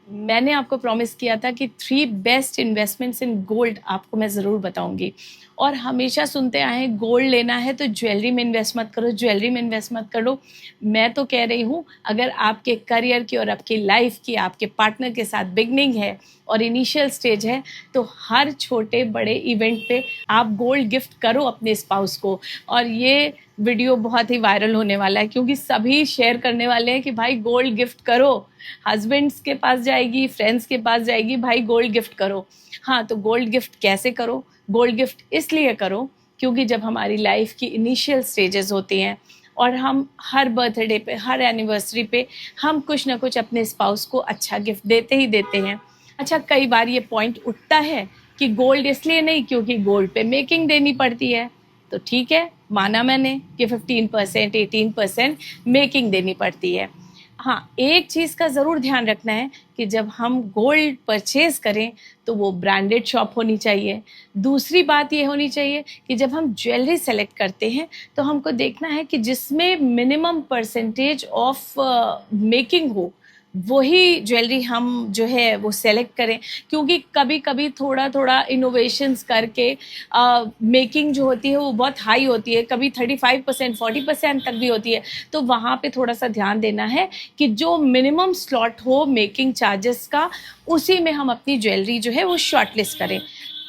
मैंने आपको प्रॉमिस किया था कि 3 बेस्ट इन्वेस्टमेंट्स इन गोल्ड आपको मैं ज़रूर बताऊंगी। और हमेशा सुनते आए हैं गोल्ड लेना है तो ज्वेलरी में इन्वेस्ट मत करो, ज्वेलरी में इन्वेस्ट मत करो। मैं तो कह रही हूँ, अगर आपके करियर की और आपकी लाइफ की, आपके पार्टनर के साथ बिगनिंग है और इनिशियल स्टेज है, तो हर छोटे बड़े इवेंट पे आप गोल्ड गिफ्ट करो अपने स्पाउस को। और ये वीडियो बहुत ही वायरल होने वाला है, क्योंकि सभी शेयर करने वाले हैं कि भाई गोल्ड गिफ्ट करो। हस्बैंड्स के पास जाएगी, फ्रेंड्स के पास जाएगी, भाई गोल्ड गिफ्ट करो। हाँ, तो गोल्ड गिफ्ट कैसे करो? गोल्ड गिफ्ट इसलिए करो क्योंकि जब हमारी लाइफ की इनिशियल स्टेजेस होती हैं और हम हर बर्थडे पे, हर एनिवर्सरी पे हम कुछ ना कुछ अपने स्पाउस को अच्छा गिफ्ट देते ही देते हैं। अच्छा, कई बार ये पॉइंट उठता है कि गोल्ड इसलिए नहीं क्योंकि गोल्ड पे मेकिंग देनी पड़ती है। तो ठीक है, माना मैंने कि 15% 18% मेकिंग देनी पड़ती है। हाँ, एक चीज़ का ज़रूर ध्यान रखना है कि जब हम गोल्ड परचेज़ करें तो वो ब्रांडेड शॉप होनी चाहिए। दूसरी बात ये होनी चाहिए कि जब हम ज्वेलरी सेलेक्ट करते हैं तो हमको देखना है कि जिसमें मिनिमम परसेंटेज ऑफ मेकिंग हो, वही ज्वेलरी हम जो है वो सेलेक्ट करें। क्योंकि कभी कभी थोड़ा थोड़ा इनोवेशंस करके मेकिंग जो होती है वो बहुत हाई होती है, कभी 35% 40% तक भी होती है। तो वहाँ पे थोड़ा सा ध्यान देना है कि जो मिनिमम स्लॉट हो मेकिंग चार्जेस का, उसी में हम अपनी ज्वेलरी जो है वो शॉर्टलिस्ट करें।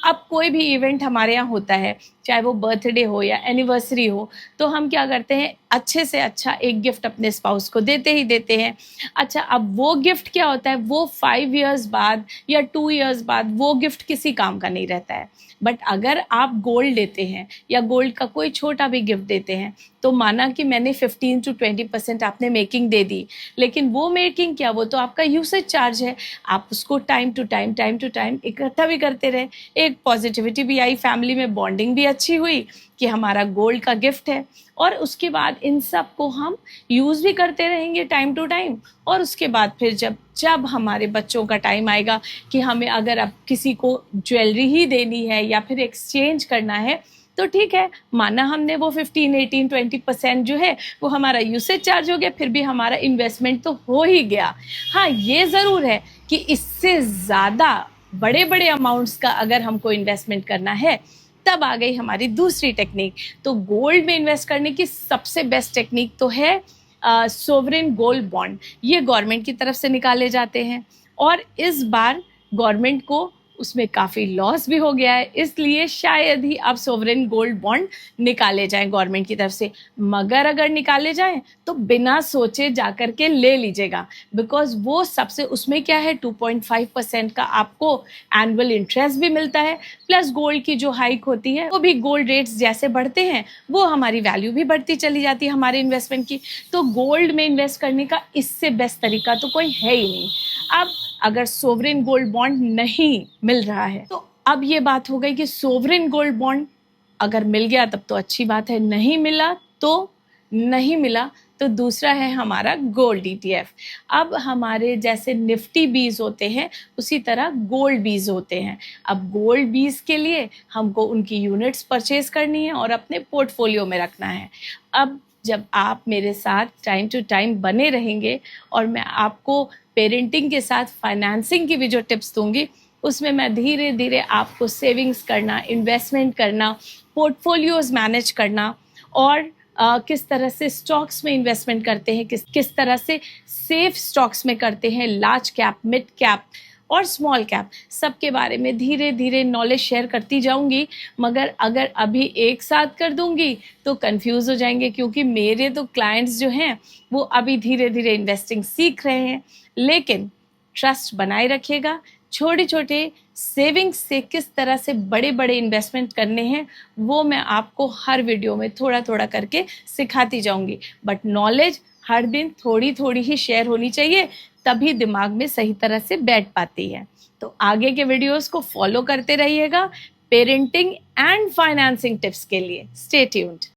अब कोई भी इवेंट हमारे यहाँ होता है, चाहे वो बर्थडे हो या एनिवर्सरी हो, तो हम क्या करते हैं, अच्छे से अच्छा एक गिफ्ट अपने स्पाउस को देते ही देते हैं। अच्छा, अब वो गिफ्ट क्या होता है, वो 5 इयर्स बाद या 2 इयर्स बाद वो गिफ्ट किसी काम का नहीं रहता है। बट अगर आप गोल्ड लेते हैं या गोल्ड का कोई छोटा भी गिफ्ट देते हैं, तो माना कि मैंने 15 to 20% आपने मेकिंग दे दी, लेकिन वो मेकिंग क्या, वो तो आपका यूसेज चार्ज है। आप उसको टाइम टू टाइम इकट्ठा भी करते रहे, एक पॉजिटिविटी भी आई, फैमिली में बॉन्डिंग भी अच्छी हुई कि हमारा गोल्ड का गिफ्ट है। और उसके बाद इन सब को हम यूज़ भी करते रहेंगे टाइम टू टाइम। और उसके बाद फिर जब जब हमारे बच्चों का टाइम आएगा कि हमें अगर अब किसी को ज्वेलरी ही देनी है या फिर एक्सचेंज करना है, तो ठीक है, माना हमने वो 15 18 20% जो है वो हमारा यूसेज चार्ज हो गया, फिर भी हमारा इन्वेस्टमेंट तो हो ही गया। हाँ, ये ज़रूर है कि इससे ज़्यादा बड़े बड़े अमाउंट्स का अगर हमको इन्वेस्टमेंट करना है, तब आ गई हमारी दूसरी टेक्निक। तो गोल्ड में इन्वेस्ट करने की सबसे बेस्ट टेक्निक तो है सोवरेन गोल्ड बॉन्ड। ये गवर्नमेंट की तरफ से निकाले जाते हैं और इस बार गवर्नमेंट को उसमें काफ़ी लॉस भी हो गया है, इसलिए शायद ही अब सोवरेन गोल्ड बॉन्ड निकाले जाएं गवर्नमेंट की तरफ से। मगर अगर निकाले जाएं तो बिना सोचे जा कर के ले लीजिएगा, बिकॉज वो सबसे, उसमें क्या है, 2.5% का आपको एनुअल इंटरेस्ट भी मिलता है, प्लस गोल्ड की जो हाइक होती है वो भी, गोल्ड रेट्स जैसे बढ़ते हैं वो हमारी वैल्यू भी बढ़ती चली जाती है हमारे इन्वेस्टमेंट की। तो गोल्ड में इन्वेस्ट करने का इससे बेस्ट तरीका तो कोई है ही नहीं। अब अगर सोवरेन गोल्ड बॉन्ड नहीं मिल रहा है, तो अब ये बात हो गई कि सोवरेन गोल्ड बॉन्ड अगर मिल गया तब तो अच्छी बात है, नहीं मिला तो नहीं मिला। तो दूसरा है हमारा गोल्ड ईटीएफ। अब हमारे जैसे निफ्टी बीज होते हैं, उसी तरह गोल्ड बीज होते हैं। अब गोल्ड बीज के लिए हमको उनकी यूनिट्स परचेज करनी है और अपने पोर्टफोलियो में रखना है। अब जब आप मेरे साथ टाइम टू टाइम बने रहेंगे और मैं आपको पेरेंटिंग के साथ फाइनेंसिंग की भी जो टिप्स दूंगी, उसमें मैं धीरे धीरे आपको सेविंग्स करना, इन्वेस्टमेंट करना, पोर्टफोलियोज मैनेज करना और किस तरह से स्टॉक्स में इन्वेस्टमेंट करते हैं, किस तरह से सेफ स्टॉक्स में करते हैं, लार्ज कैप, मिड कैप और स्मॉल कैप, सबके बारे में धीरे धीरे नॉलेज शेयर करती जाऊंगी। मगर अगर अभी एक साथ कर दूंगी तो कंफ्यूज हो जाएंगे, क्योंकि मेरे तो क्लाइंट्स जो हैं वो अभी धीरे धीरे इन्वेस्टिंग सीख रहे हैं। लेकिन ट्रस्ट बनाए रखिएगा, छोटे छोटे सेविंग्स से किस तरह से बड़े बड़े इन्वेस्टमेंट करने हैं वो मैं आपको हर वीडियो में थोड़ा थोड़ा करके सिखाती जाऊंगी। बट नॉलेज हर दिन थोड़ी थोड़ी ही शेयर होनी चाहिए, तभी दिमाग में सही तरह से बैठ पाती है। तो आगे के वीडियोस को फॉलो करते रहिएगा पेरेंटिंग एंड फाइनेंसिंग टिप्स के लिए। Stay tuned.